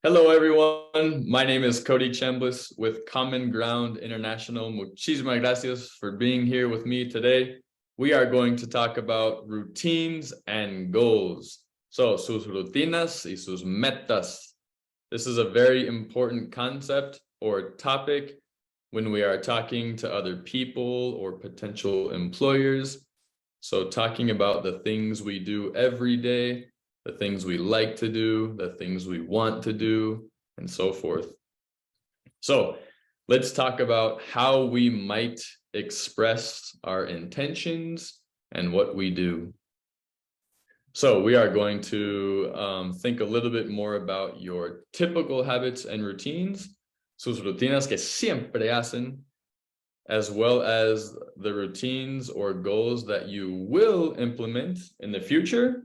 Hello, everyone. My name is Cody Chambliss with Common Ground International. Muchísimas gracias for being here with me today. We are going to talk about routines and goals. So, sus rutinas y sus metas. This is a very important concept or topic when we are talking to other people or potential employers. So, talking about the things we do every day, the things we like to do, the things we want to do, and so forth. So let's talk about how we might express our intentions and what we do. So we are going to think a little bit more about your typical habits and routines, sus rutinas que siempre hacen, as well as the routines or goals that you will implement in the future,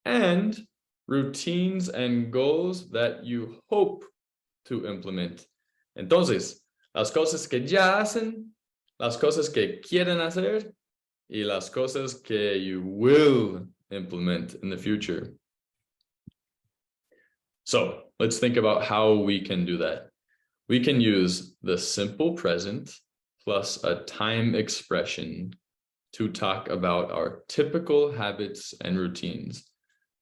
and routines and goals that you hope to implement. Entonces, las cosas que ya hacen, las cosas que quieren hacer, y las cosas que you will implement in the future. So let's think about how we can do that. We can use the simple present plus a time expression to talk about our typical habits and routines.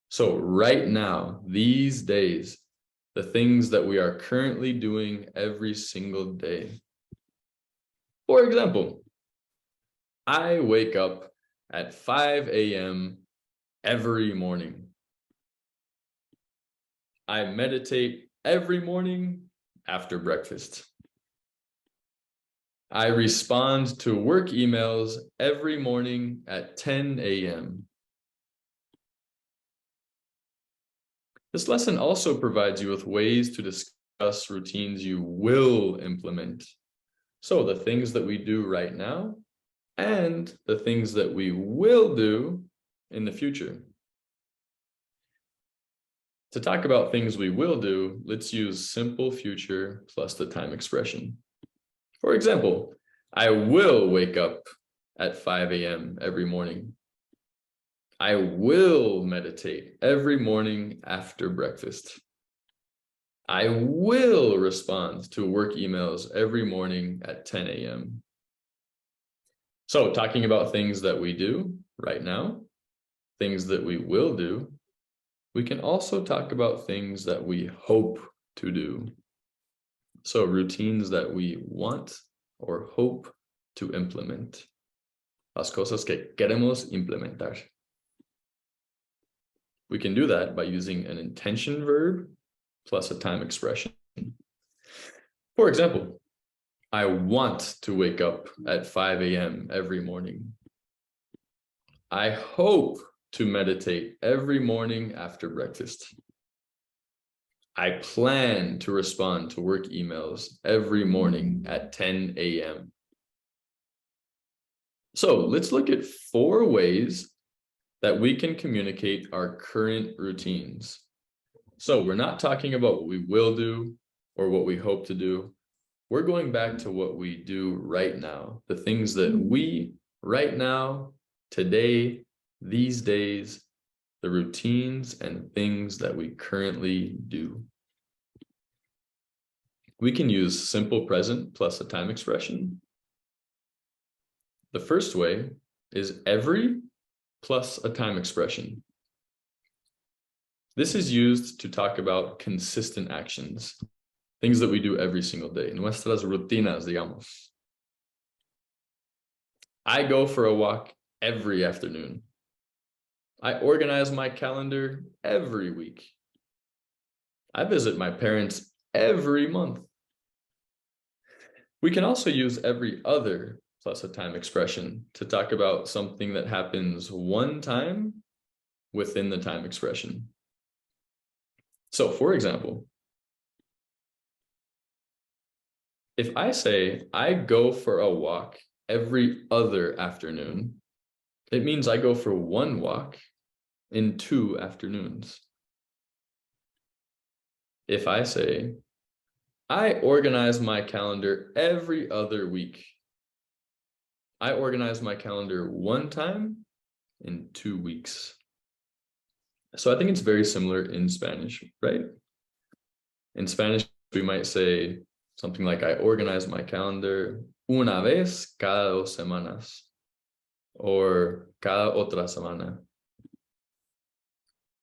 So right now, these days, the things that we are currently doing every single day. For example, I wake up at 5 a.m. every morning. I meditate every morning after breakfast. I respond to work emails every morning at 10 a.m. This lesson also provides you with ways to discuss routines you will implement. So the things that we do right now and the things that we will do in the future. To talk about things we will do, let's use simple future plus the time expression. For example, I will wake up at 5 a.m. every morning. I will meditate every morning after breakfast. I will respond to work emails every morning at 10 a.m. So talking about things that we do right now, things that we will do, we can also talk about things that we hope to do. So routines that we want or hope to implement. Las cosas que queremos implementar. We can do that by using an intention verb plus a time expression. For example, I want to wake up at 5 a.m. every morning. I hope to meditate every morning after breakfast. I plan to respond to work emails every morning at 10 a.m. So let's look at 4 ways that we can communicate our current routines. So we're not talking about what we will do or what we hope to do. We're going back to what we do right now, the things that we right now, today, these days, the routines and things that we currently do. We can use simple present plus a time expression. The first way is every plus a time expression. This is used to talk about consistent actions, things that we do every single day, nuestras rutinas, digamos. I go for a walk every afternoon. I organize my calendar every week. I visit my parents every month. We can also use every other plus a time expression to talk about something that happens one time within the time expression. So, for example, if I say I go for a walk every other afternoon, it means I go for one walk in 2 afternoons. If I say I organize my calendar every other week, I organize my calendar one time in 2 weeks. So I think it's very similar in Spanish, right? In Spanish, we might say something like, I organize my calendar una vez cada 2 semanas, or cada otra semana.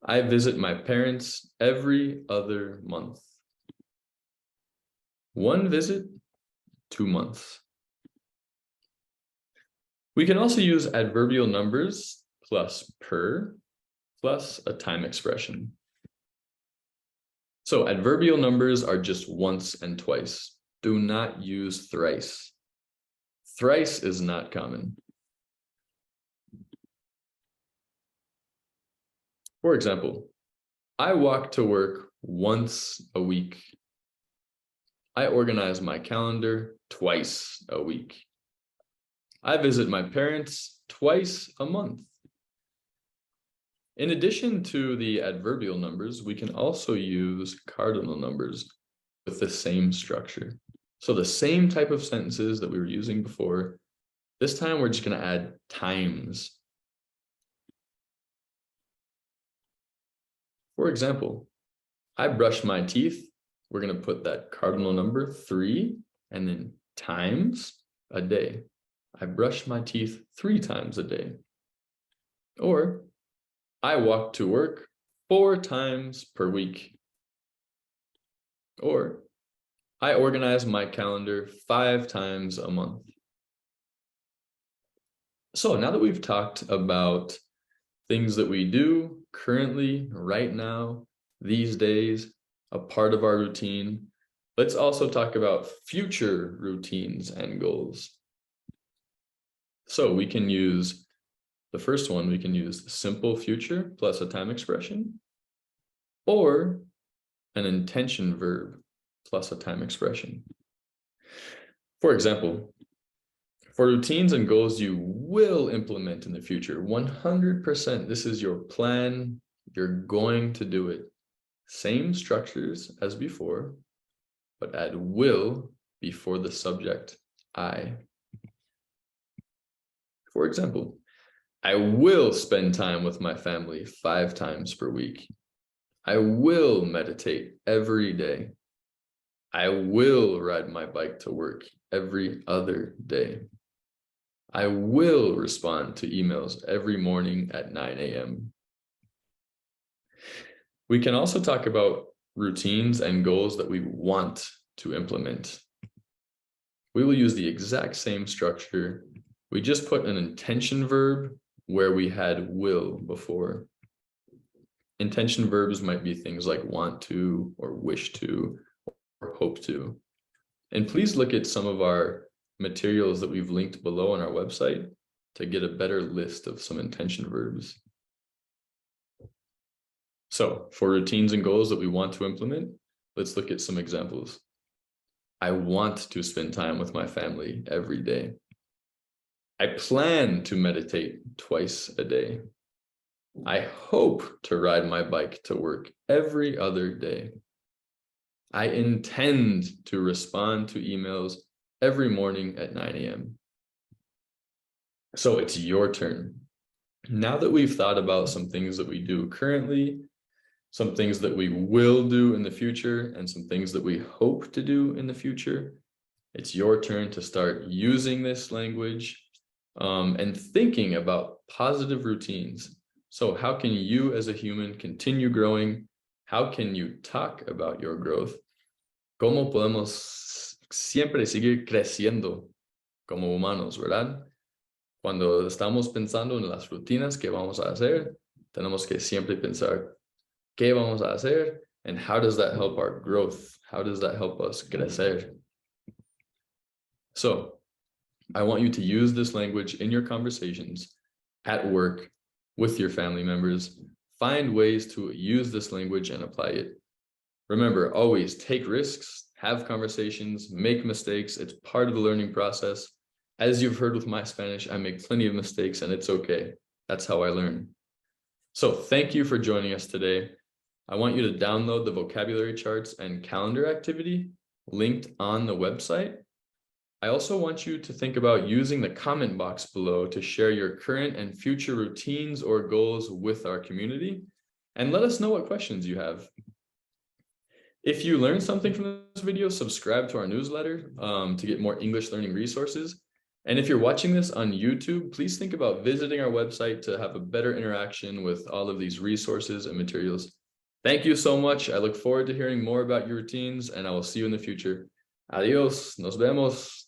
I visit my parents every other month. 1 visit, 2 months. We can also use adverbial numbers plus per plus a time expression. So adverbial numbers are just once and twice. Do not use thrice. Thrice is not common. For example, I walk to work once a week. I organize my calendar twice a week. I visit my parents twice a month. In addition to the adverbial numbers, we can also use cardinal numbers with the same structure. So the same type of sentences that we were using before, this time we're just going to add times. For example, I brush my teeth. We're going to put that cardinal number 3 and then times a day. I brush my teeth 3 times a day. Or I walk to work 4 times per week. Or I organize my calendar 5 times a month. So now that we've talked about things that we do currently, right now, these days, a part of our routine, let's also talk about future routines and goals. So we can use the first one, we can use simple future plus a time expression, or an intention verb plus a time expression. For example, for routines and goals you will implement in the future, 100%, this is your plan, you're going to do it. Same structures as before, but add will before the subject, I. For example, I will spend time with my family 5 times per week. I will meditate every day. I will ride my bike to work every other day. I will respond to emails every morning at 9 a.m. We can also talk about routines and goals that we want to implement. We will use the exact same structure. We just put an intention verb where we had will before. Intention verbs might be things like want to, or wish to, or hope to. And please look at some of our materials that we've linked below on our website to get a better list of some intention verbs. So for routines and goals that we want to implement, let's look at some examples. I want to spend time with my family every day. I plan to meditate twice a day. I hope to ride my bike to work every other day. I intend to respond to emails every morning at 9 a.m. So it's your turn. Now that we've thought about some things that we do currently, some things that we will do in the future, and some things that we hope to do in the future, it's your turn to start using this language and thinking about positive routines. So how can you as a human continue growing? How can you talk about your growth? ¿Cómo podemos siempre seguir creciendo como humanos, verdad? Cuando estamos pensando en las rutinas que vamos a hacer, tenemos que siempre pensar qué vamos a hacer and how does that help our growth? How does that help us crecer? So I want you to use this language in your conversations, at work, with your family members. Find ways to use this language and apply it. Remember, always take risks, have conversations, make mistakes. It's part of the learning process. As you've heard with my Spanish, I make plenty of mistakes and it's okay. That's how I learn. So thank you for joining us today. I want you to download the vocabulary charts and calendar activity linked on the website. I also want you to think about using the comment box below to share your current and future routines or goals with our community, and let us know what questions you have. If you learned something from this video, subscribe to our newsletter to get more English learning resources. And if you're watching this on YouTube, please think about visiting our website to have a better interaction with all of these resources and materials. Thank you so much. I look forward to hearing more about your routines, and I will see you in the future. Adios. Nos vemos.